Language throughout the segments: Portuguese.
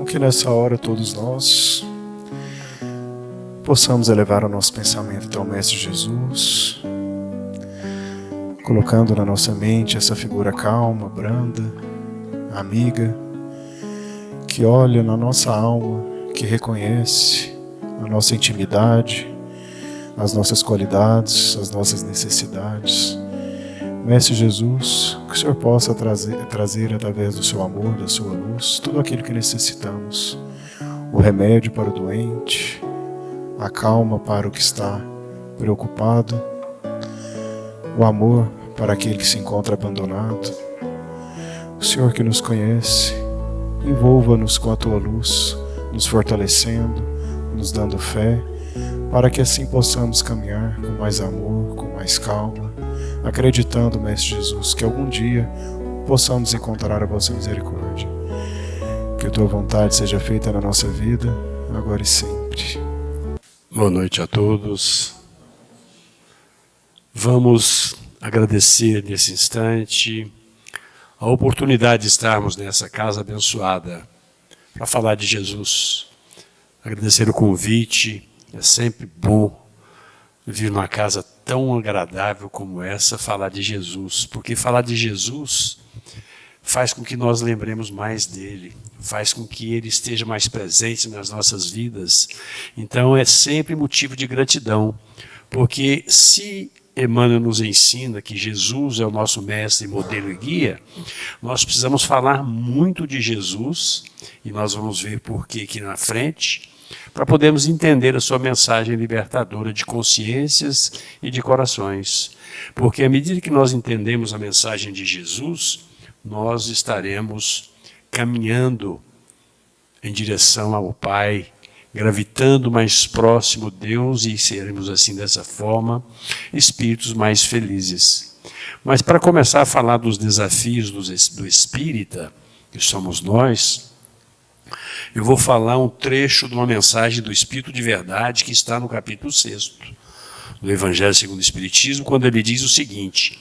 que nessa hora todos nós possamos elevar o nosso pensamento até o Mestre Jesus, colocando na nossa mente essa figura calma, branda, amiga, que olha na nossa alma, que reconhece a nossa intimidade, as nossas qualidades, as nossas necessidades. Mestre Jesus, que o Senhor possa trazer através do seu amor, da sua luz, tudo aquilo que necessitamos. O remédio para o doente, a calma para o que está preocupado, o amor para aquele que se encontra abandonado. O Senhor que nos conhece, envolva-nos com a tua luz, nos fortalecendo, nos dando fé, para que assim possamos caminhar com mais amor, com mais calma, acreditando, Mestre Jesus, que algum dia possamos encontrar a vossa misericórdia. Que a tua vontade seja feita na nossa vida, agora e sempre. Boa noite a todos. Vamos agradecer nesse instante a oportunidade de estarmos nessa casa abençoada para falar de Jesus. Agradecer o convite. É sempre bom vir numa casa tão agradável como essa falar de Jesus, porque falar de Jesus faz com que nós lembremos mais dele, faz com que ele esteja mais presente nas nossas vidas. Então é sempre motivo de gratidão, porque se Emmanuel nos ensina que Jesus é o nosso mestre, modelo e guia, nós precisamos falar muito de Jesus, e nós vamos ver por que aqui na frente, para podermos entender a sua mensagem libertadora de consciências e de corações. Porque à medida que nós entendemos a mensagem de Jesus, nós estaremos caminhando em direção ao Pai, gravitando mais próximo de Deus e seremos assim, dessa forma, espíritos mais felizes. Mas para começar a falar dos desafios do espírita, que somos nós, eu vou falar um trecho de uma mensagem do Espírito de Verdade que está no capítulo 6 do Evangelho segundo o Espiritismo, quando ele diz o seguinte: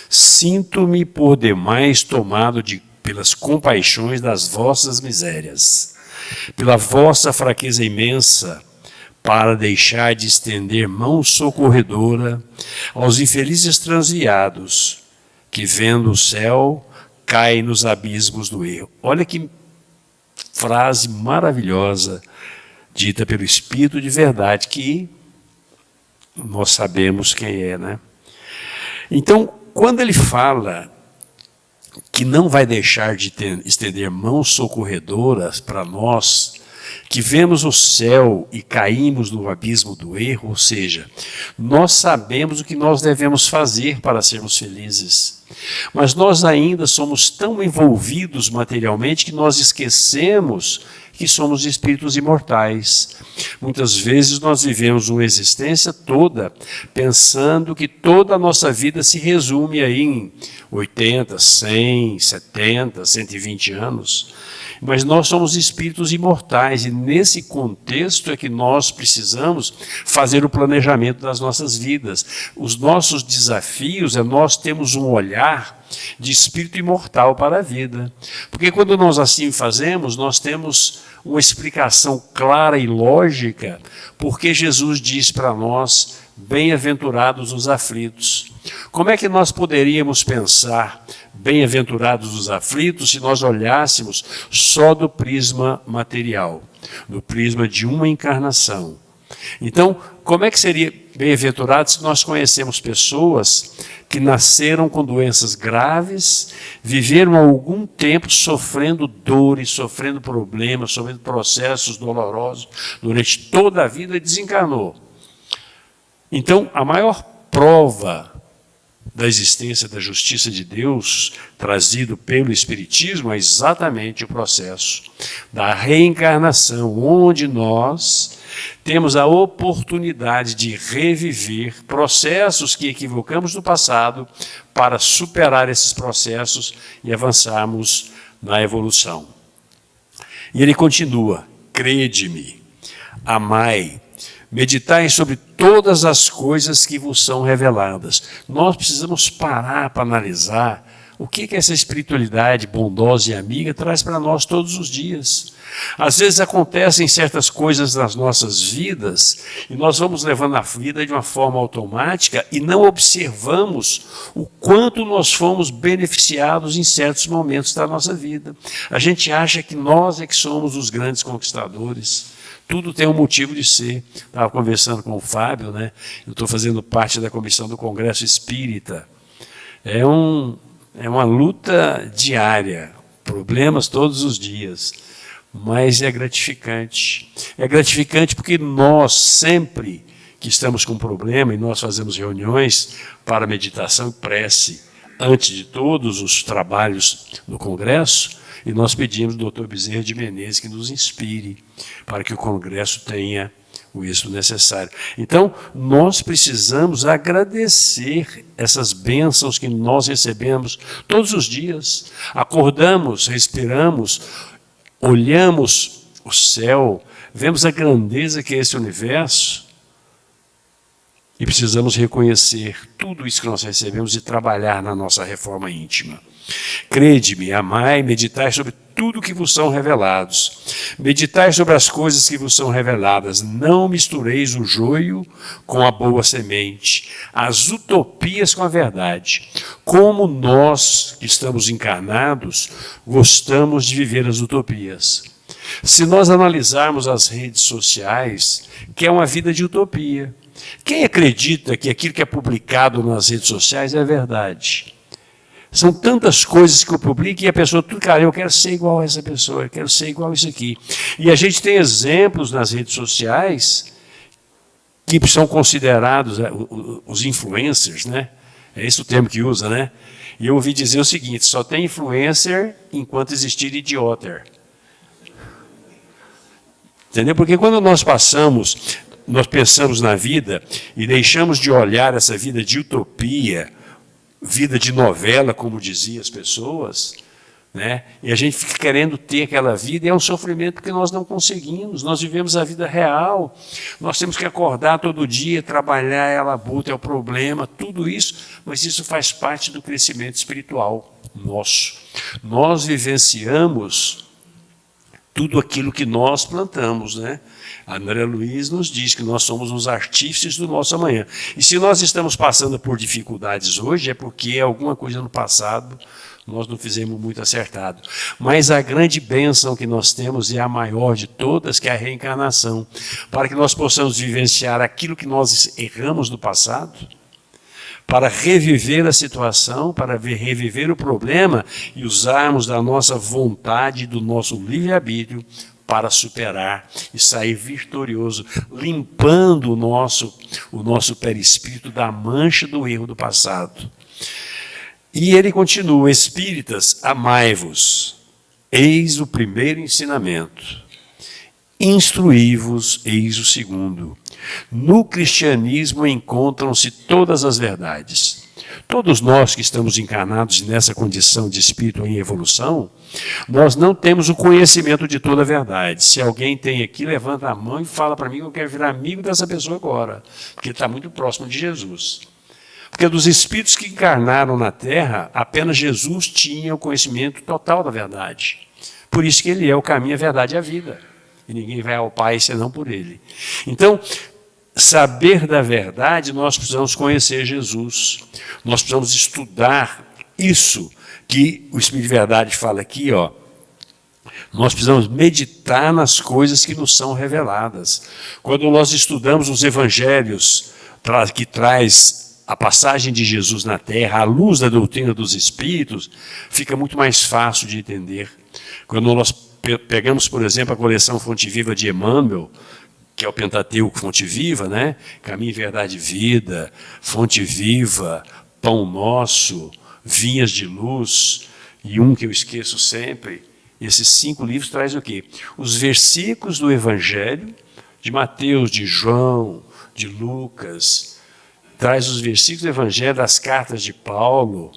sinto-me por demais tomado pelas compaixões das vossas misérias, pela vossa fraqueza imensa, para deixar de estender mão socorredora aos infelizes transviados, que vendo o céu, caem nos abismos do erro. Olha que frase maravilhosa, dita pelo Espírito de Verdade, que nós sabemos quem é, né? Então, quando ele fala que não vai deixar de estender mãos socorredoras para nós, que vemos o céu e caímos no abismo do erro, ou seja, nós sabemos o que nós devemos fazer para sermos felizes, mas nós ainda somos tão envolvidos materialmente que nós esquecemos que somos espíritos imortais. Muitas vezes nós vivemos uma existência toda pensando que toda a nossa vida se resume aí em 80, 100, 70, 120 anos. Mas nós somos espíritos imortais e nesse contexto é que nós precisamos fazer o planejamento das nossas vidas. Os nossos desafios é nós termos um olhar de espírito imortal para a vida. Porque quando nós assim fazemos, nós temos uma explicação clara e lógica porque Jesus diz para nós: bem-aventurados os aflitos. Como é que nós poderíamos pensar bem-aventurados os aflitos se nós olhássemos só do prisma material, do prisma de uma encarnação? Então, como é que seria bem-aventurados se nós conhecemos pessoas que nasceram com doenças graves, viveram algum tempo sofrendo dores, sofrendo problemas, sofrendo processos dolorosos durante toda a vida e desencarnou? Então, a maior prova da existência da justiça de Deus, trazido pelo Espiritismo, é exatamente o processo da reencarnação, onde nós temos a oportunidade de reviver processos que equivocamos no passado para superar esses processos e avançarmos na evolução. E ele continua: crede-me, amai, meditai sobre todas as coisas que vos são reveladas. Nós precisamos parar para analisar o que essa espiritualidade bondosa e amiga traz para nós todos os dias. Às vezes acontecem certas coisas nas nossas vidas e nós vamos levando a vida de uma forma automática e não observamos o quanto nós fomos beneficiados em certos momentos da nossa vida. A gente acha que nós é que somos os grandes conquistadores. Tudo tem um motivo de ser. Estava conversando com o Fábio, né? Eu estou fazendo parte da comissão do Congresso Espírita. É uma luta diária, problemas todos os dias, mas é gratificante. É gratificante porque nós, sempre que estamos com problema, e nós fazemos reuniões para meditação e prece, antes de todos os trabalhos do Congresso, e nós pedimos ao Dr. Bezerra de Menezes que nos inspire para que o Congresso tenha o êxito necessário. Então, nós precisamos agradecer essas bênçãos que nós recebemos todos os dias. Acordamos, respiramos, olhamos o céu, vemos a grandeza que é esse universo e precisamos reconhecer tudo isso que nós recebemos e trabalhar na nossa reforma íntima. Crede-me, amai, meditai sobre tudo que vos são revelados. Meditai sobre as coisas que vos são reveladas. Não mistureis o joio com a boa semente, as utopias com a verdade. Como nós, que estamos encarnados, gostamos de viver as utopias. Se nós analisarmos as redes sociais, que é uma vida de utopia. Quem acredita que aquilo que é publicado nas redes sociais é verdade? São tantas coisas que eu publico e a pessoa, tudo, cara, eu quero ser igual a essa pessoa, eu quero ser igual a isso aqui. E a gente tem exemplos nas redes sociais que são considerados os influencers, né? É esse o termo que usa, né? E eu ouvi dizer o seguinte, só tem influencer enquanto existir idiota. Entendeu? Porque quando nós pensamos na vida e deixamos de olhar essa vida de utopia, vida de novela, como diziam as pessoas, né? E a gente fica querendo ter aquela vida e é um sofrimento que nós não conseguimos. Nós vivemos a vida real, nós temos que acordar todo dia, trabalhar, é a labuta, é o problema, tudo isso, mas isso faz parte do crescimento espiritual nosso. Nós vivenciamos tudo aquilo que nós plantamos, né? A André Luiz nos diz que nós somos os artífices do nosso amanhã. E se nós estamos passando por dificuldades hoje, é porque alguma coisa no passado nós não fizemos muito acertado. Mas a grande bênção que nós temos é a maior de todas, que é a reencarnação. Para que nós possamos vivenciar aquilo que nós erramos no passado, para reviver a situação, para reviver o problema e usarmos da nossa vontade, do nosso livre-arbítrio, para superar e sair vitorioso, limpando o nosso perispírito da mancha do erro do passado. E ele continua, espíritas, amai-vos, eis o primeiro ensinamento, instruí-vos, eis o segundo. No cristianismo encontram-se todas as verdades. Todos nós que estamos encarnados nessa condição de espírito em evolução, nós não temos o conhecimento de toda a verdade. Se alguém tem aqui, levanta a mão e fala para mim que eu quero virar amigo dessa pessoa agora, porque está muito próximo de Jesus. Porque dos espíritos que encarnaram na Terra, apenas Jesus tinha o conhecimento total da verdade. Por isso que ele é o caminho, a verdade e a vida. E ninguém vai ao Pai senão por ele. Então, saber da verdade, nós precisamos conhecer Jesus. Nós precisamos estudar isso que o Espírito de Verdade fala aqui, ó. Nós precisamos meditar nas coisas que nos são reveladas. Quando nós estudamos os evangelhos que traz a passagem de Jesus na Terra, à luz da doutrina dos Espíritos, fica muito mais fácil de entender. Quando nós pegamos, por exemplo, a coleção Fonte Viva de Emmanuel, que é o Pentateuco Fonte Viva, né? Caminho, Verdade e Vida, Fonte Viva, Pão Nosso, Vinhas de Luz, e um que eu esqueço sempre. Esses 5 livros trazem o quê? Os versículos do Evangelho, de Mateus, de João, de Lucas, traz os versículos do Evangelho, das cartas de Paulo,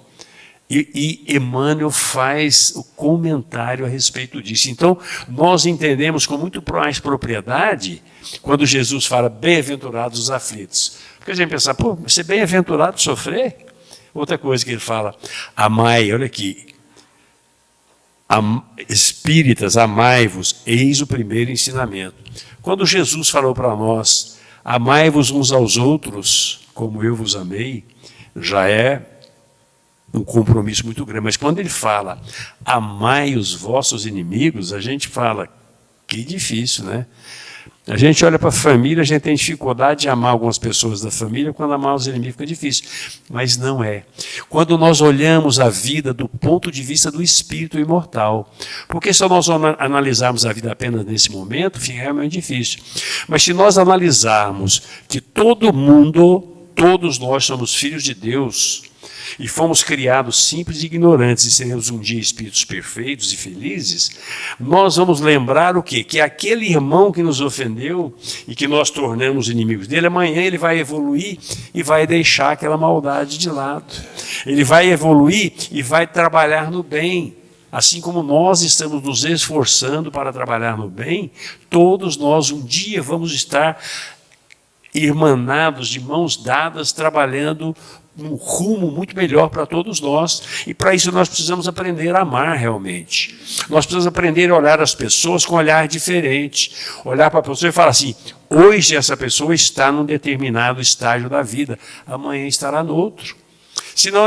e Emmanuel faz o comentário a respeito disso. Então, nós entendemos com muito mais propriedade quando Jesus fala bem-aventurados os aflitos. Porque a gente pensa, pô, ser bem-aventurado sofrer? Outra coisa que ele fala, amai, olha aqui, espíritas, amai-vos, eis o primeiro ensinamento. Quando Jesus falou para nós, amai-vos uns aos outros, como eu vos amei, já é um compromisso muito grande. Mas quando ele fala, amai os vossos inimigos, a gente fala, que difícil, né? A gente olha para a família, a gente tem dificuldade de amar algumas pessoas da família, quando amar os inimigos fica difícil. Mas não é. Quando nós olhamos a vida do ponto de vista do espírito imortal, porque se nós analisarmos a vida apenas nesse momento, fica realmente difícil. Mas se nós analisarmos que todo mundo, todos nós somos filhos de Deus, e fomos criados simples e ignorantes, e seremos um dia espíritos perfeitos e felizes, nós vamos lembrar o quê? Que aquele irmão que nos ofendeu e que nós tornamos inimigos dele, amanhã ele vai evoluir e vai deixar aquela maldade de lado. Ele vai evoluir e vai trabalhar no bem. Assim como nós estamos nos esforçando para trabalhar no bem, todos nós um dia vamos estar irmanados, de mãos dadas, trabalhando um rumo muito melhor para todos nós. E para isso nós precisamos aprender a amar realmente. Nós precisamos aprender a olhar as pessoas com um olhar diferente. Olhar para a pessoa e falar assim, hoje essa pessoa está num determinado estágio da vida, amanhã estará no outro. Se não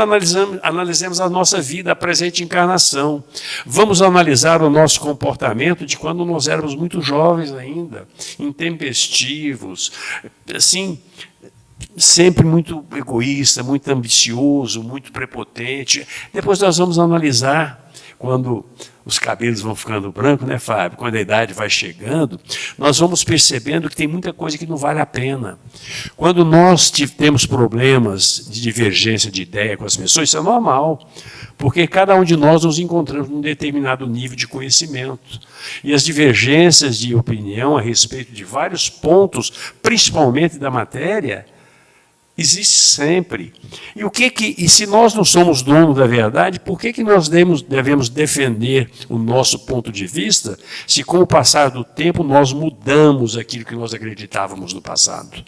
analisemos a nossa vida, a presente encarnação, vamos analisar o nosso comportamento de quando nós éramos muito jovens ainda, intempestivos, assim, sempre muito egoísta, muito ambicioso, muito prepotente. Depois nós vamos analisar quando os cabelos vão ficando brancos, né, Fábio? Quando a idade vai chegando, nós vamos percebendo que tem muita coisa que não vale a pena. Quando nós temos problemas de divergência de ideia com as pessoas, isso é normal, porque cada um de nós nos encontramos num determinado nível de conhecimento. E as divergências de opinião a respeito de vários pontos, principalmente da matéria, existe sempre. E se nós não somos donos da verdade, por que nós devemos defender o nosso ponto de vista, se com o passar do tempo nós mudamos aquilo que nós acreditávamos no passado?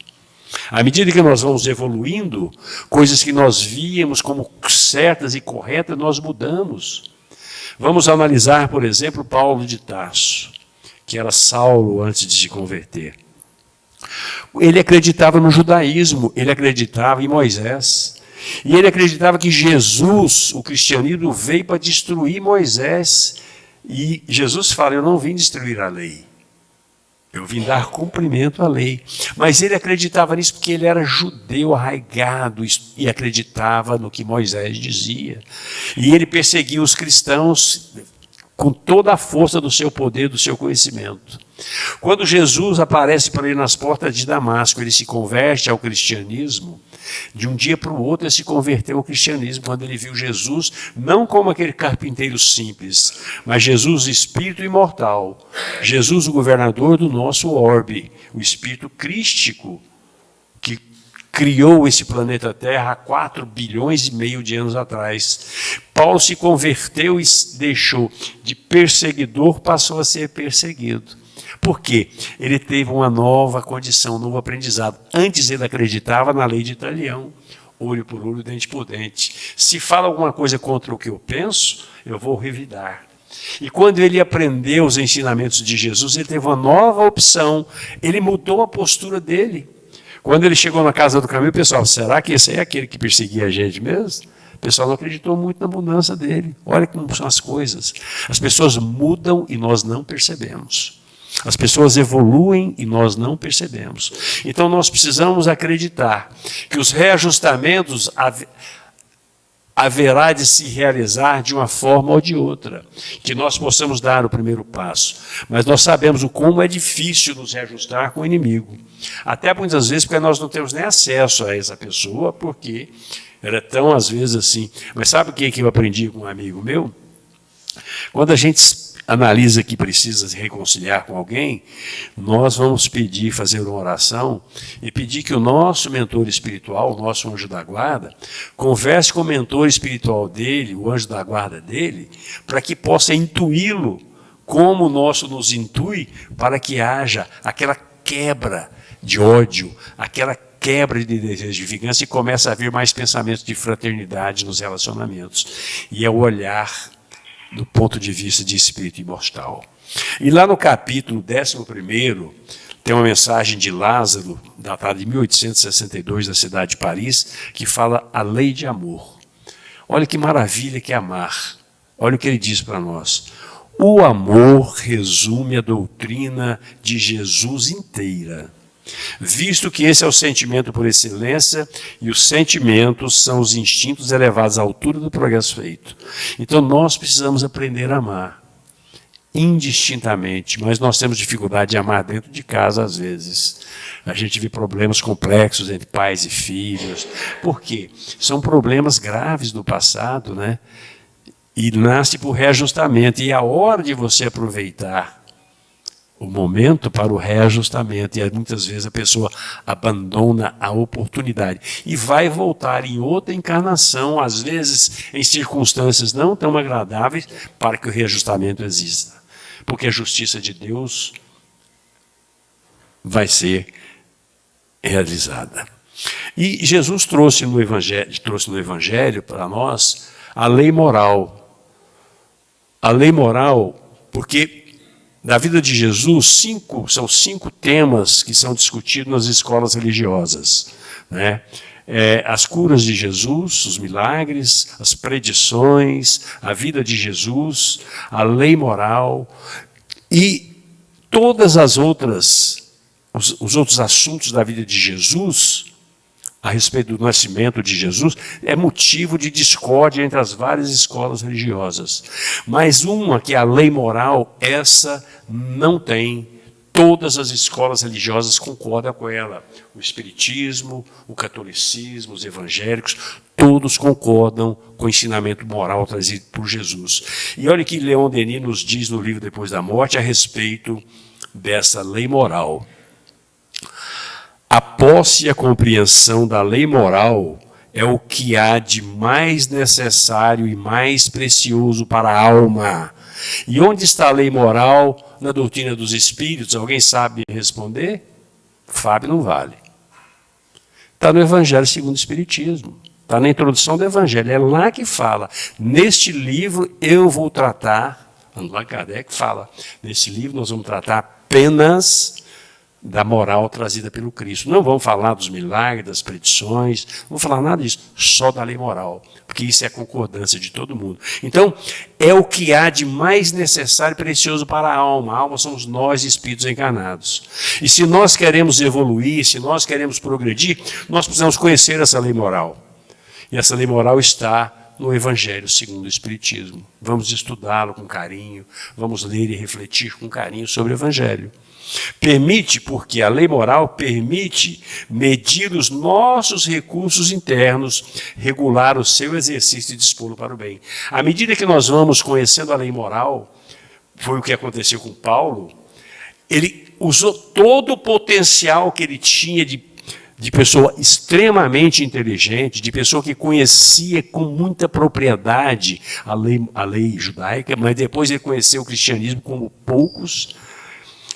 À medida que nós vamos evoluindo, coisas que nós víamos como certas e corretas, nós mudamos. Vamos analisar, por exemplo, Paulo de Tarso, que era Saulo antes de se converter. Ele acreditava no judaísmo, ele acreditava em Moisés. E ele acreditava que Jesus, o cristianismo, veio para destruir Moisés. E Jesus fala, eu não vim destruir a lei, eu vim dar cumprimento à lei. Mas ele acreditava nisso porque ele era judeu arraigado e acreditava no que Moisés dizia. E ele perseguia os cristãos com toda a força do seu poder, do seu conhecimento. Quando Jesus aparece para ele nas portas de Damasco, ele se converte ao cristianismo. De um dia para o outro ele se converteu ao cristianismo, quando ele viu Jesus, não como aquele carpinteiro simples, mas Jesus, espírito imortal, Jesus, o governador do nosso orbe, o espírito crístico, que criou esse planeta Terra há 4,5 bilhões de anos atrás. Paulo se converteu e deixou de perseguidor, passou a ser perseguido. Por quê? Ele teve uma nova condição, um novo aprendizado. Antes ele acreditava na lei de Italião, olho por olho, dente por dente. Se fala alguma coisa contra o que eu penso, eu vou revidar. E quando ele aprendeu os ensinamentos de Jesus, ele teve uma nova opção, ele mudou a postura dele. Quando ele chegou na casa do caminho, o pessoal, será que esse é aquele que perseguia a gente mesmo? O pessoal não acreditou muito na mudança dele. Olha como são as coisas. As pessoas mudam e nós não percebemos. As pessoas evoluem e nós não percebemos. Então nós precisamos acreditar que os reajustamentos haverá de se realizar de uma forma ou de outra, que nós possamos dar o primeiro passo. Mas nós sabemos o como é difícil nos reajustar com o inimigo. Até muitas vezes porque nós não temos nem acesso a essa pessoa, porque ela é tão às vezes assim. Mas sabe o que eu aprendi com um amigo meu? Quando a gente analisa que precisa se reconciliar com alguém, nós vamos pedir, fazer uma oração e pedir que o nosso mentor espiritual, o nosso anjo da guarda, converse com o mentor espiritual dele, o anjo da guarda dele, para que possa intuí-lo como o nosso nos intui, para que haja aquela quebra de ódio, aquela quebra de desejo de vingança e começa a haver mais pensamentos de fraternidade nos relacionamentos. E é o olhar do ponto de vista de espírito imortal. E lá no capítulo 11º, tem uma mensagem de Lázaro, datada de 1862, da cidade de Paris, que fala a lei de amor. Olha que maravilha que é amar. Olha o que ele diz para nós. O amor resume a doutrina de Jesus inteira, visto que esse é o sentimento por excelência e os sentimentos são os instintos elevados à altura do progresso feito. Então nós precisamos aprender a amar indistintamente, mas nós temos dificuldade de amar dentro de casa às vezes. A gente vê problemas complexos entre pais e filhos. Por quê? São problemas graves do passado, né? E nasce por reajustamento. E é a hora de você aproveitar o momento para o reajustamento. E muitas vezes a pessoa abandona a oportunidade. E vai voltar em outra encarnação, às vezes em circunstâncias não tão agradáveis, para que o reajustamento exista. Porque a justiça de Deus vai ser realizada. E Jesus trouxe no Evangelho para nós a lei moral. A lei moral, porque na vida de Jesus, são 5 temas que são discutidos nas escolas religiosas, né? As curas de Jesus, os milagres, as predições, a vida de Jesus, a lei moral e todas as outras, os outros assuntos da vida de Jesus, a respeito do nascimento de Jesus, é motivo de discórdia entre as várias escolas religiosas. Mas uma, que é a lei moral, essa não tem. Todas as escolas religiosas concordam com ela. O espiritismo, o catolicismo, os evangélicos, todos concordam com o ensinamento moral trazido por Jesus. E olha o que Leon Denis nos diz no livro Depois da Morte a respeito dessa lei moral. A posse e a compreensão da lei moral é o que há de mais necessário e mais precioso para a alma. E onde está a lei moral na doutrina dos espíritos? Alguém sabe responder? Fábio não vale. Está no Evangelho segundo o Espiritismo. Está na introdução do Evangelho. É lá que fala. Neste livro eu vou tratar, Allan Kardec fala, nesse livro nós vamos tratar apenas da moral trazida pelo Cristo. Não vamos falar dos milagres, das predições, não vamos falar nada disso, só da lei moral, porque isso é a concordância de todo mundo. Então, é o que há de mais necessário e precioso para a alma. A alma somos nós, espíritos encarnados. E se nós queremos evoluir, se nós queremos progredir, nós precisamos conhecer essa lei moral. E essa lei moral está no Evangelho segundo o Espiritismo. Vamos estudá-lo com carinho, vamos ler e refletir com carinho sobre o Evangelho. Permite, porque a lei moral permite medir os nossos recursos internos, regular o seu exercício e dispô-lo para o bem. À medida que nós vamos conhecendo a lei moral, foi o que aconteceu com Paulo, ele usou todo o potencial que ele tinha de pessoa extremamente inteligente, de pessoa que conhecia com muita propriedade a lei judaica, mas depois ele conheceu o cristianismo como poucos.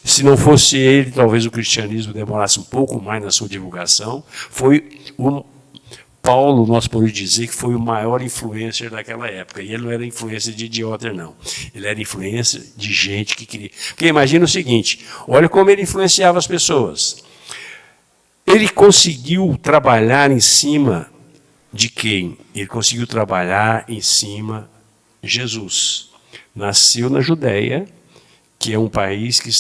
Se não fosse ele, talvez o cristianismo demorasse um pouco mais na sua divulgação. Foi Paulo, nós podemos dizer que foi o maior influencer daquela época. E ele não era influencer de idiota, não. Ele era influencer de gente que queria. Porque imagina o seguinte, olha como ele influenciava as pessoas. Ele conseguiu trabalhar em cima de quem? Ele conseguiu trabalhar em cima de Jesus. Nasceu na Judéia, que é um país que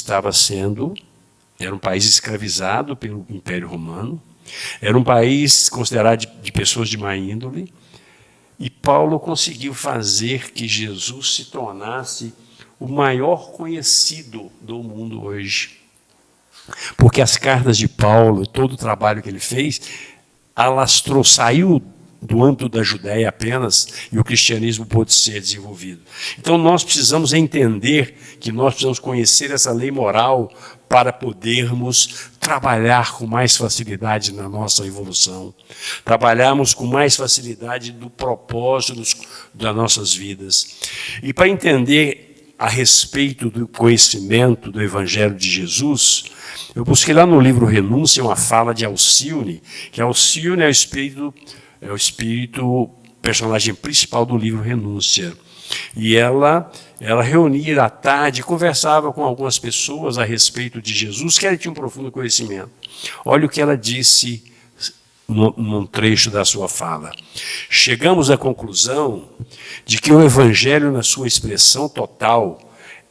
era um país escravizado pelo Império Romano, era um país considerado de pessoas de má índole, e Paulo conseguiu fazer que Jesus se tornasse o maior conhecido do mundo hoje. Porque as cartas de Paulo, todo o trabalho que ele fez, saiu do âmbito da Judéia apenas, e o cristianismo pôde ser desenvolvido. Então nós precisamos entender que nós precisamos conhecer essa lei moral para podermos trabalhar com mais facilidade na nossa evolução, trabalharmos com mais facilidade do propósito das nossas vidas. E para entender a respeito do conhecimento do Evangelho de Jesus, eu busquei lá no livro Renúncia uma fala de Alcione, que Alcione é o espírito personagem principal do livro Renúncia. E ela reunia à tarde, conversava com algumas pessoas a respeito de Jesus, que ela tinha um profundo conhecimento. Olha o que ela disse num trecho da sua fala. Chegamos à conclusão de que o Evangelho, na sua expressão total,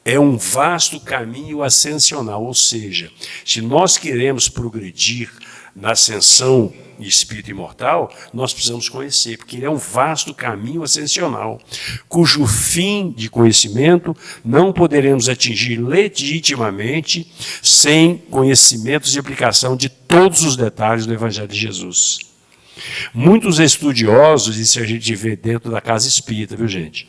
é um vasto caminho ascensional, ou seja, se nós queremos progredir na ascensão e espírito imortal, nós precisamos conhecer, porque ele é um vasto caminho ascensional, cujo fim de conhecimento não poderemos atingir legitimamente sem conhecimentos e aplicação de todos os detalhes do Evangelho de Jesus. Muitos estudiosos, isso a gente vê dentro da casa espírita, viu gente?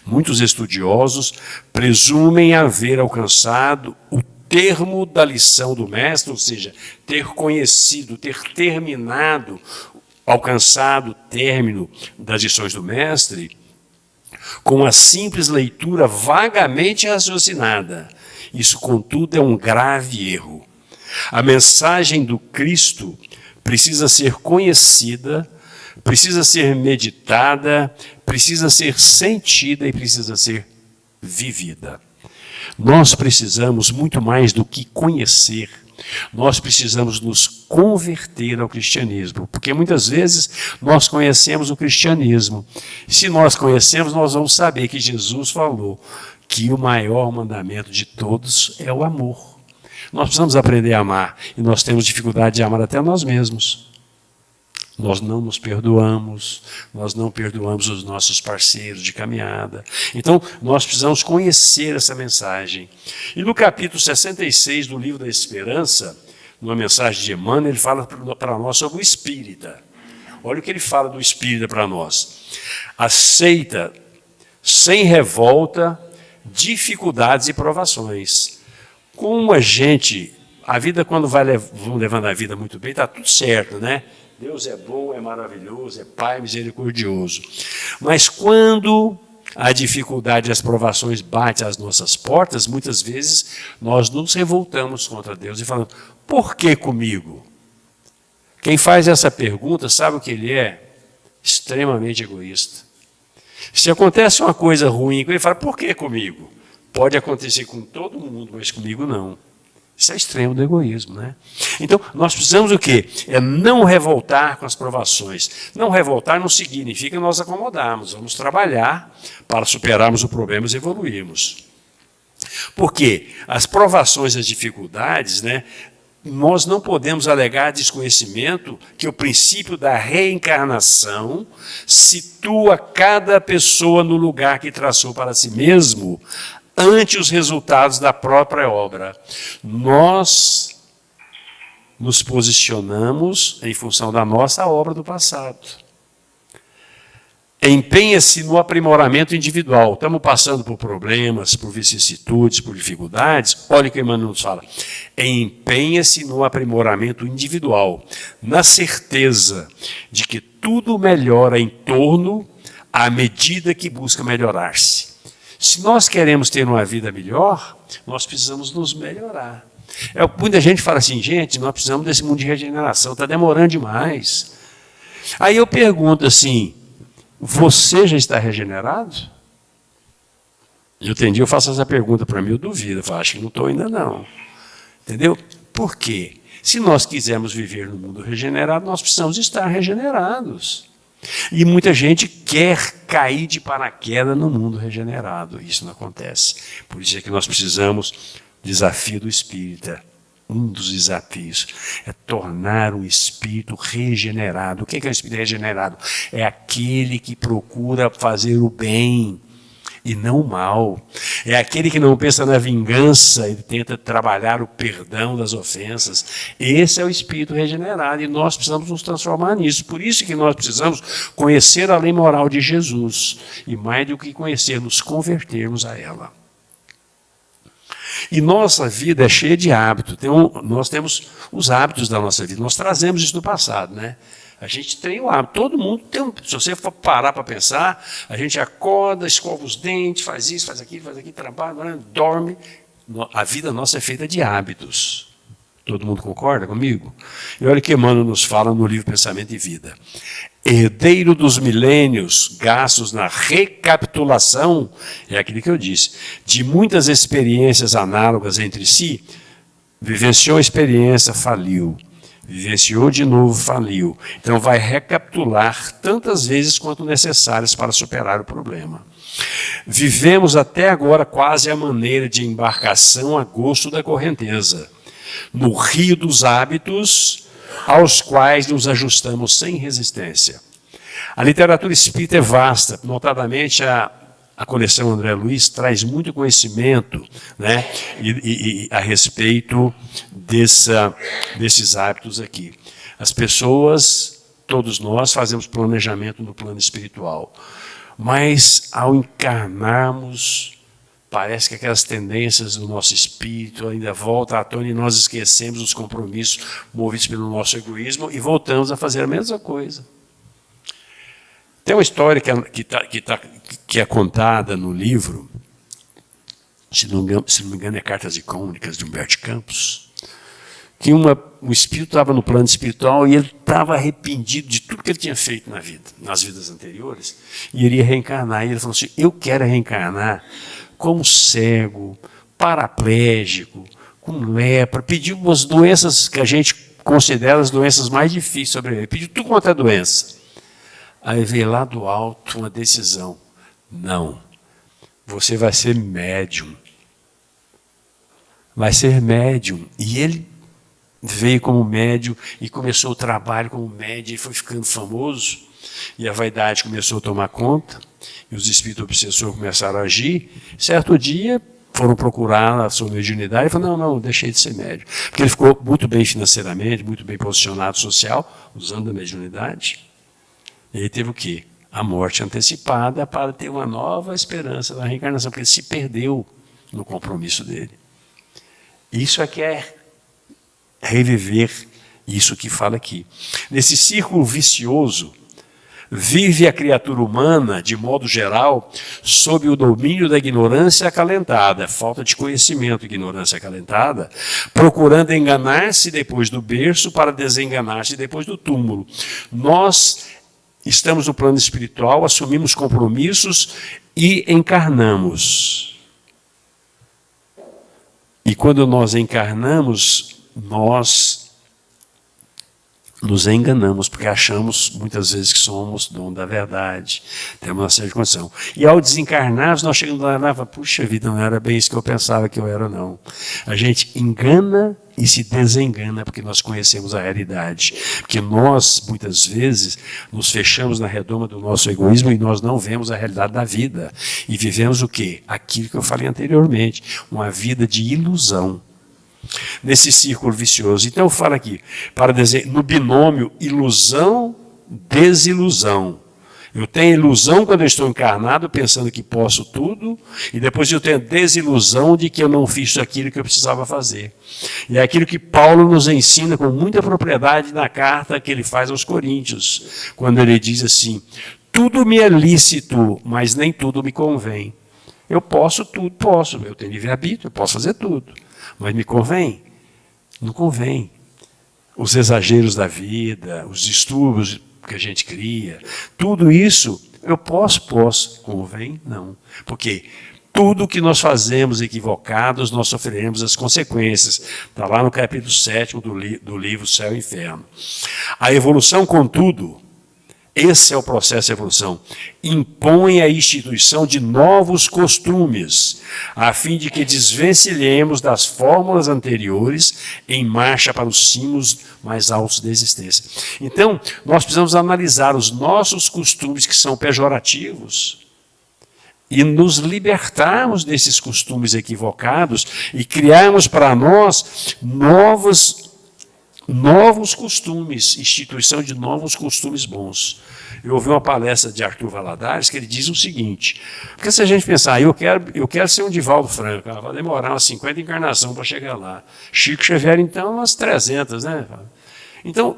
Muitos estudiosos presumem haver alcançado o termo da lição do mestre, ou seja, ter conhecido, ter terminado, alcançado o término das lições do mestre, com a simples leitura vagamente raciocinada. Isso, contudo, é um grave erro. A mensagem do Cristo precisa ser conhecida, precisa ser meditada, precisa ser sentida e precisa ser vivida. Nós precisamos muito mais do que conhecer, nós precisamos nos converter ao cristianismo, porque muitas vezes nós conhecemos o cristianismo. Se nós conhecemos, nós vamos saber que Jesus falou que o maior mandamento de todos é o amor. Nós precisamos aprender a amar, e nós temos dificuldade de amar até nós mesmos. Nós não nos perdoamos, nós não perdoamos os nossos parceiros de caminhada. Então, nós precisamos conhecer essa mensagem. E no capítulo 66 do Livro da Esperança, numa mensagem de Emmanuel, ele fala para nós sobre o espírita. Olha o que ele fala do espírita para nós. Aceita, sem revolta, dificuldades e provações. Como a gente, a vida quando vamos levando a vida muito bem, está tudo certo, né? Deus é bom, é maravilhoso, é Pai misericordioso. Mas quando a dificuldade e as provações batem às nossas portas, muitas vezes nós nos revoltamos contra Deus e falamos, por que comigo? Quem faz essa pergunta sabe o que ele é? Extremamente egoísta. Se acontece uma coisa ruim, ele fala, por que comigo? Pode acontecer com todo mundo, mas comigo não. Isso é extremo do egoísmo, né? Então, nós precisamos o quê? É não revoltar com as provações. Não revoltar não significa nós acomodarmos. Vamos trabalhar para superarmos o problema e evoluirmos. Porque as provações e as dificuldades, né, nós não podemos alegar desconhecimento que o princípio da reencarnação situa cada pessoa no lugar que traçou para si mesmo, ante os resultados da própria obra. Nós nos posicionamos em função da nossa obra do passado. Empenha-se no aprimoramento individual. Estamos passando por problemas, por vicissitudes, por dificuldades. Olha o que Emmanuel nos fala. Empenha-se no aprimoramento individual, na certeza de que tudo melhora em torno à medida que busca melhorar-se. Se nós queremos ter uma vida melhor, nós precisamos nos melhorar. Muita gente fala assim, gente, nós precisamos desse mundo de regeneração, está demorando demais. Aí eu pergunto assim, você já está regenerado? Eu faço essa pergunta para mim, eu duvido, eu falo, acho que não estou ainda não. Entendeu? Por quê? Se nós quisermos viver no mundo regenerado, nós precisamos estar regenerados. E muita gente quer cair de paraquedas no mundo regenerado. Isso não acontece. Por isso é que nós precisamos, desafio do espírita, um dos desafios é tornar o espírito regenerado. O que é um espírito regenerado? É aquele que procura fazer o bem e não o mal. É aquele que não pensa na vingança, ele tenta trabalhar o perdão das ofensas. Esse é o espírito regenerado e nós precisamos nos transformar nisso. Por isso que nós precisamos conhecer a lei moral de Jesus e mais do que conhecer, nos convertermos a ela. E nossa vida é cheia de hábitos. Nós temos os hábitos da nossa vida. Nós trazemos isso do passado, né? A gente tem o hábito, todo mundo tem um. Se você for parar para pensar, a gente acorda, escova os dentes, faz isso, faz aquilo, trabalha, dorme. A vida nossa é feita de hábitos. Todo mundo concorda comigo? E olha o que Emmanuel nos fala no livro Pensamento e Vida. Herdeiro dos milênios, gastos na recapitulação, é aquilo que eu disse, de muitas experiências análogas entre si, vivenciou a experiência, faliu. Vivenciou de novo, faliu. Então vai recapitular tantas vezes quanto necessárias para superar o problema. Vivemos até agora quase a maneira de embarcação a gosto da correnteza, no rio dos hábitos aos quais nos ajustamos sem resistência. A literatura espírita é vasta, notadamente a coleção André Luiz traz muito conhecimento, né, a respeito desses hábitos aqui. As pessoas, todos nós, fazemos planejamento no plano espiritual, mas ao encarnarmos, parece que aquelas tendências do nosso espírito ainda voltam à tona e nós esquecemos os compromissos movidos pelo nosso egoísmo e voltamos a fazer a mesma coisa. Tem uma história que é contada no livro, se não me engano é Cartas e Crônicas de Humberto Campos, que um espírito estava no plano espiritual e ele estava arrependido de tudo que ele tinha feito na vida, nas vidas anteriores, e iria reencarnar. E ele falou assim, eu quero reencarnar como cego, paraplégico, com lepra, pediu umas doenças que a gente considera as doenças mais difíceis sobre ele, pediu tudo quanto é doença. Aí veio lá do alto uma decisão. Não, você vai ser médium. Vai ser médium. E ele veio como médium e começou o trabalho como médium e foi ficando famoso. E a vaidade começou a tomar conta. E os espíritos obsessores começaram a agir. Certo dia, foram procurar a sua mediunidade e falaram, não, deixei de ser médium. Porque ele ficou muito bem financeiramente, muito bem posicionado social, usando a mediunidade. E ele teve o quê? A morte antecipada para ter uma nova esperança da reencarnação, porque ele se perdeu no compromisso dele. Isso é que é reviver isso que fala aqui. Nesse círculo vicioso, vive a criatura humana, de modo geral, sob o domínio da ignorância acalentada, falta de conhecimento, ignorância acalentada, procurando enganar-se depois do berço para desenganar-se depois do túmulo. Nós estamos no plano espiritual, assumimos compromissos e encarnamos. E quando nós encarnamos, nós nos enganamos, porque achamos muitas vezes que somos dono da verdade, temos uma série de condição. E ao desencarnarmos, nós chegamos lá e falamos, puxa vida, não era bem isso que eu pensava que eu era, não. A gente engana e se desengana, porque nós conhecemos a realidade. Porque nós, muitas vezes, nos fechamos na redoma do nosso egoísmo e nós não vemos a realidade da vida. E vivemos o quê? Aquilo que eu falei anteriormente, uma vida de ilusão. Nesse círculo vicioso. Então eu falo aqui, no binômio ilusão-desilusão. Eu tenho ilusão quando eu estou encarnado, pensando que posso tudo, e depois eu tenho desilusão de que eu não fiz aquilo que eu precisava fazer. E é aquilo que Paulo nos ensina com muita propriedade na carta que ele faz aos Coríntios, quando ele diz assim, tudo me é lícito, mas nem tudo me convém. Eu posso tudo, eu tenho livre-arbítrio, eu posso fazer tudo. Mas me convém? Não convém. Os exageros da vida, os distúrbios que a gente cria, tudo isso, eu posso, convém? Não. Porque tudo que nós fazemos equivocados, nós sofreremos as consequências. Está lá no capítulo 7 do livro Céu e Inferno. A evolução, contudo, esse é o processo de evolução, impõe a instituição de novos costumes, a fim de que desvencilhemos das fórmulas anteriores em marcha para os cimos mais altos da existência. Então, nós precisamos analisar os nossos costumes que são pejorativos e nos libertarmos desses costumes equivocados e criarmos para nós novos costumes, instituição de novos costumes bons. Eu ouvi uma palestra de Arthur Valadares que ele diz o seguinte, porque se a gente pensar, eu quero ser um Divaldo Franco, vai demorar umas 50 encarnações para chegar lá. Chico Xavier, então, umas 300, né? Então,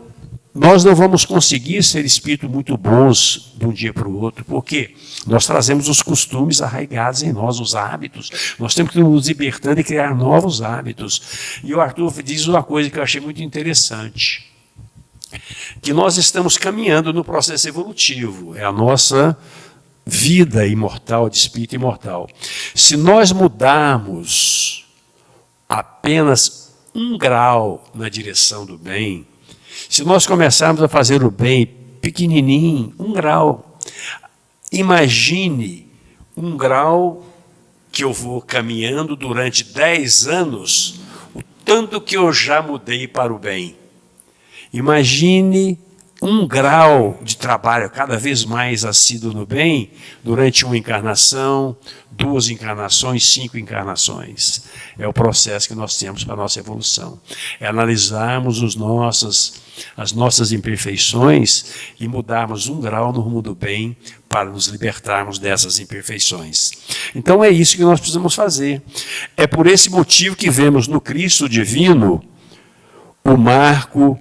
nós não vamos conseguir ser espíritos muito bons de um dia para o outro, porque nós trazemos os costumes arraigados em nós, os hábitos. Nós temos que nos libertando e criar novos hábitos. E o Arthur diz uma coisa que eu achei muito interessante, que nós estamos caminhando no processo evolutivo, é a nossa vida imortal, de espírito imortal. Se nós mudarmos apenas 1 grau na direção do bem, se nós começarmos a fazer o bem pequenininho, 1 grau, imagine 1 grau que eu vou caminhando durante 10 anos, o tanto que eu já mudei para o bem. Imagine 1 grau de trabalho cada vez mais assíduo no bem durante 1 encarnação, 2 encarnações, 5 encarnações. É o processo que nós temos para a nossa evolução. É analisarmos as nossas imperfeições e mudarmos 1 grau no rumo do bem para nos libertarmos dessas imperfeições. Então é isso que nós precisamos fazer. É por esse motivo que vemos no Cristo divino o marco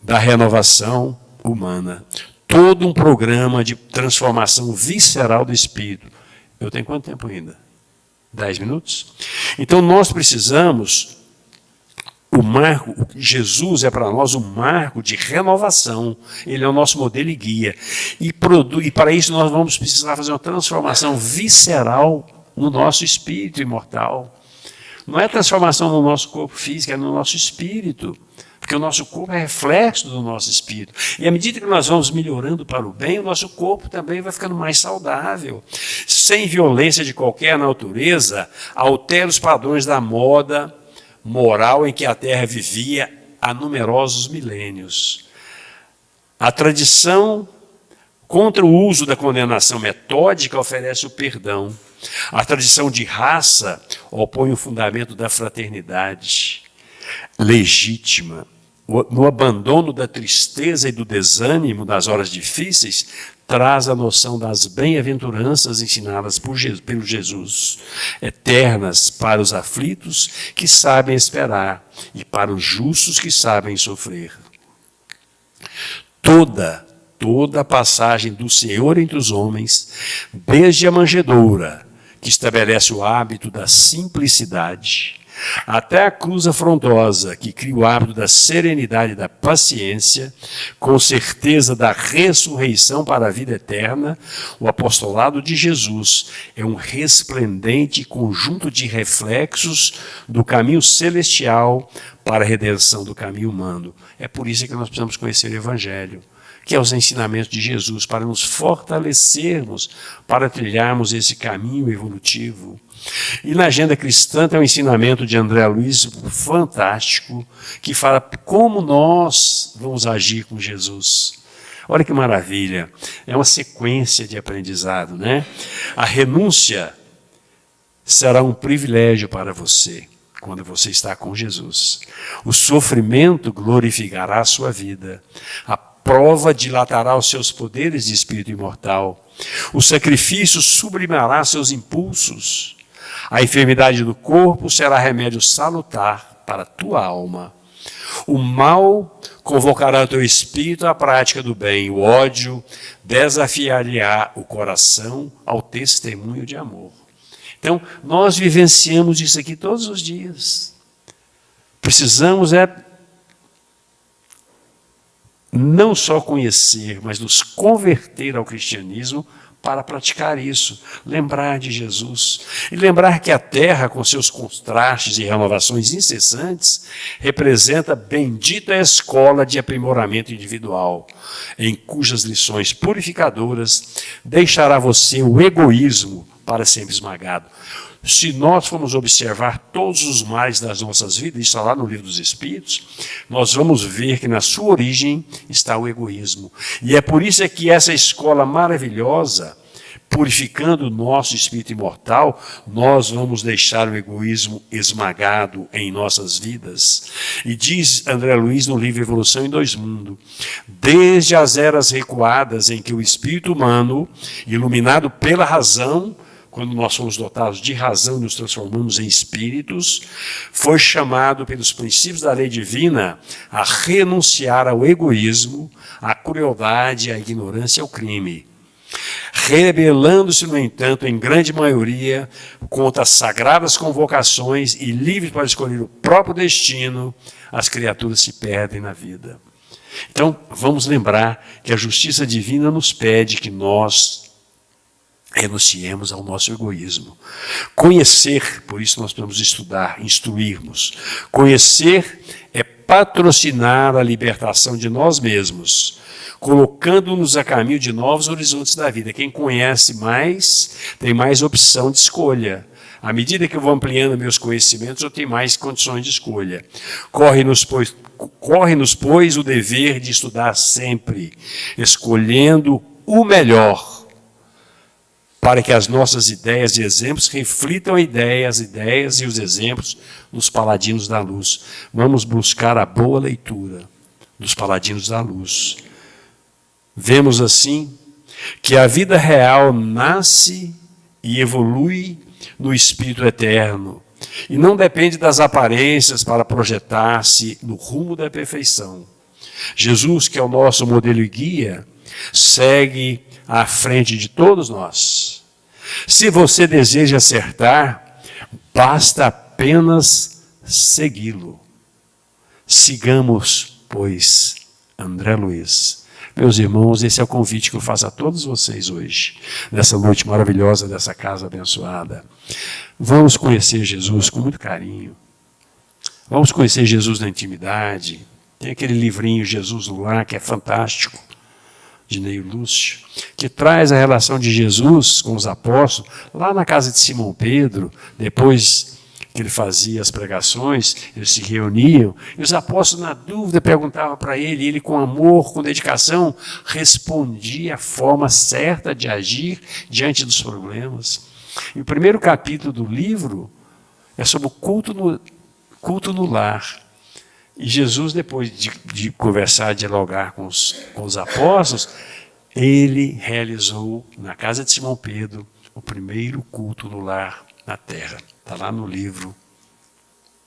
da renovação humana. Todo um programa de transformação visceral do espírito. Eu tenho quanto tempo ainda? 10 minutos? Então nós precisamos, Jesus é para nós um marco de renovação. Ele é o nosso modelo e guia. E para isso nós vamos precisar fazer uma transformação visceral no nosso espírito imortal. Não é transformação no nosso corpo físico, é no nosso espírito. Porque o nosso corpo é reflexo do nosso espírito. E à medida que nós vamos melhorando para o bem, o nosso corpo também vai ficando mais saudável. Sem violência de qualquer natureza, altera os padrões da moda moral em que a Terra vivia há numerosos milênios. A tradição contra o uso da condenação metódica oferece o perdão. A tradição de raça opõe o fundamento da fraternidade legítima. No abandono da tristeza e do desânimo das horas difíceis, traz a noção das bem-aventuranças ensinadas pelo Jesus, eternas para os aflitos que sabem esperar e para os justos que sabem sofrer. Toda a passagem do Senhor entre os homens, desde a manjedoura, que estabelece o hábito da simplicidade, até a cruz afrontosa, que cria o hábito da serenidade e da paciência, com certeza da ressurreição para a vida eterna, o apostolado de Jesus é um resplendente conjunto de reflexos do caminho celestial para a redenção do caminho humano. É por isso que nós precisamos conhecer o Evangelho, que é os ensinamentos de Jesus, para nos fortalecermos, para trilharmos esse caminho evolutivo. E na agenda cristã tem um ensinamento de André Luiz fantástico, que fala como nós vamos agir com Jesus. Olha que maravilha, é uma sequência de aprendizado, né? A renúncia será um privilégio para você, quando você está com Jesus. O sofrimento glorificará a sua vida. A prova dilatará os seus poderes de espírito imortal. O sacrifício sublimará seus impulsos. A enfermidade do corpo será remédio salutar para a tua alma. O mal convocará o teu espírito à prática do bem. O ódio desafiará o coração ao testemunho de amor. Então, nós vivenciamos isso aqui todos os dias. Precisamos não só conhecer, mas nos converter ao cristianismo para praticar isso, lembrar de Jesus. E lembrar que a Terra, com seus contrastes e renovações incessantes, representa a bendita escola de aprimoramento individual, em cujas lições purificadoras deixará você o egoísmo para sempre esmagado. Se nós formos observar todos os males das nossas vidas, isso está lá no Livro dos Espíritos, nós vamos ver que na sua origem está o egoísmo. E é por isso que essa escola maravilhosa, purificando o nosso espírito imortal, nós vamos deixar o egoísmo esmagado em nossas vidas. E diz André Luiz no livro Evolução em Dois Mundos, desde as eras recuadas em que o espírito humano, iluminado pela razão, quando nós somos dotados de razão e nos transformamos em espíritos, foi chamado pelos princípios da lei divina a renunciar ao egoísmo, à crueldade, à ignorância e ao crime, rebelando-se, no entanto, em grande maioria, contra as sagradas convocações e livres para escolher o próprio destino, as criaturas se perdem na vida. Então, vamos lembrar que a justiça divina nos pede que nós renunciemos ao nosso egoísmo. Conhecer, por isso nós precisamos estudar, instruirmos. Conhecer é patrocinar a libertação de nós mesmos, colocando-nos a caminho de novos horizontes da vida. Quem conhece mais, tem mais opção de escolha. À medida que eu vou ampliando meus conhecimentos, eu tenho mais condições de escolha. Corre-nos, pois, o dever de estudar sempre, escolhendo o melhor, para que as nossas ideias e exemplos reflitam as ideias e os exemplos dos paladinos da luz. Vamos buscar a boa leitura dos paladinos da luz. Vemos assim que a vida real nasce e evolui no Espírito Eterno e não depende das aparências para projetar-se no rumo da perfeição. Jesus, que é o nosso modelo e guia, segue à frente de todos nós. Se você deseja acertar, basta apenas segui-lo. Sigamos, pois, André Luiz. Meus irmãos, esse é o convite que eu faço a todos vocês hoje, nessa noite maravilhosa dessa casa abençoada. Vamos conhecer Jesus com muito carinho. Vamos conhecer Jesus na intimidade. Tem aquele livrinho Jesus no Lar, que é fantástico, de Neio Lúcio, que traz a relação de Jesus com os apóstolos, lá na casa de Simão Pedro, depois que ele fazia as pregações, eles se reuniam, e os apóstolos, na dúvida, perguntavam para ele, e ele, com amor, com dedicação, respondia a forma certa de agir diante dos problemas. E o primeiro capítulo do livro é sobre o culto no lar. E Jesus, depois de conversar, dialogar com os apóstolos, ele realizou, na casa de Simão Pedro, o primeiro culto no lar na terra. Está lá no livro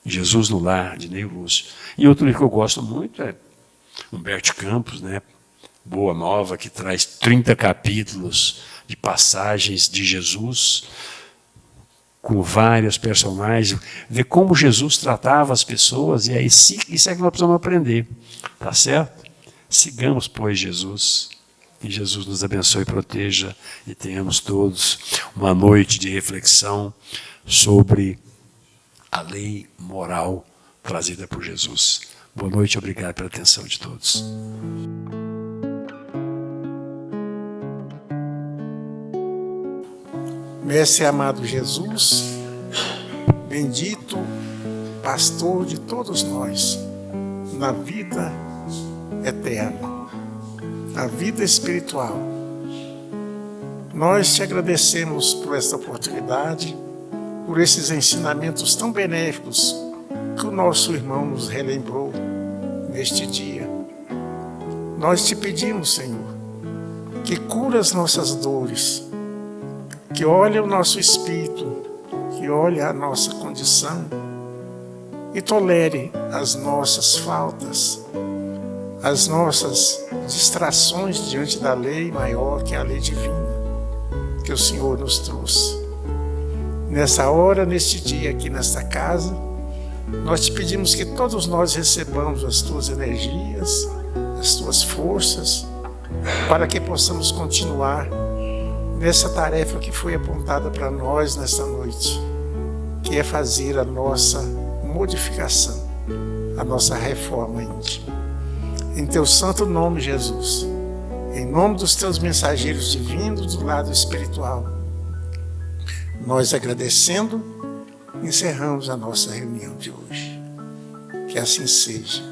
Jesus no Lar, de Neio Lúcio. E outro livro que eu gosto muito é Humberto Campos, né? Boa Nova, que traz 30 capítulos de passagens de Jesus, com vários personagens, ver como Jesus tratava as pessoas, e aí isso é que nós precisamos aprender, tá certo? Sigamos, pois, Jesus, que Jesus nos abençoe e proteja, e tenhamos todos uma noite de reflexão sobre a lei moral trazida por Jesus. Boa noite, obrigado pela atenção de todos. Mestre amado Jesus, bendito pastor de todos nós, na vida eterna, na vida espiritual. Nós te agradecemos por esta oportunidade, por esses ensinamentos tão benéficos que o nosso irmão nos relembrou neste dia. Nós te pedimos, Senhor, que cure as nossas dores, que olhe o nosso espírito, que olhe a nossa condição e tolere as nossas faltas, as nossas distrações diante da lei maior que é a lei divina que o Senhor nos trouxe. Nessa hora, neste dia aqui nesta casa, nós te pedimos que todos nós recebamos as tuas energias, as tuas forças, para que possamos continuar nessa tarefa que foi apontada para nós nesta noite, que é fazer a nossa modificação, a nossa reforma íntima. Em teu santo nome, Jesus, em nome dos teus mensageiros divinos do lado espiritual, nós agradecendo, encerramos a nossa reunião de hoje. Que assim seja.